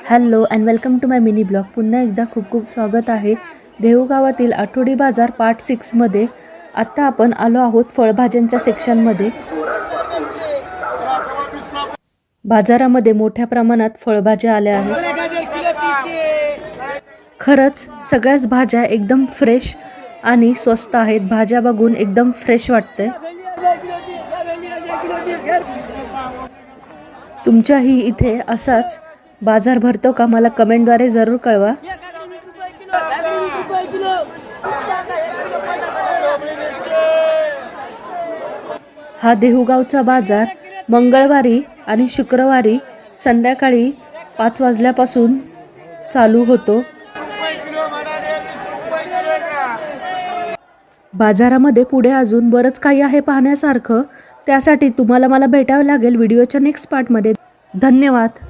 Hello and welcome to my mini blog. पुन्हा एकदा खूप खूप स्वागत आहे देऊळगावातील आठवडी बाजार पार्ट 6 मध्ये। आता आपण आलो आहोत फळभाज्यांच्या सेक्शनमध्ये। बाजारामध्ये मोठ्या प्रमाणात फळभाज्या आल्या आहेत। खरंच सगळ्याच भाज्या एकदम फ्रेश आणि स्वस्त आहेत। भाज्या बघून एकदम फ्रेश वाटते। तुमच्याही इथे असाच बाजार भरतो का? मला कमेंटद्वारे जरूर कळवा। हा देऊळगावचा बाजार मंगळवारी आणि शुक्रवारी संध्याकाळी 5 वाजल्यापासून चालू होतो। बाजारामध्ये पुढे अजून बरंच काही आहे पाहण्यासारखं। त्यासाठी तुम्हाला मला भेटावं लागेल व्हिडिओच्या नेक्स्ट पार्टमध्ये। धन्यवाद।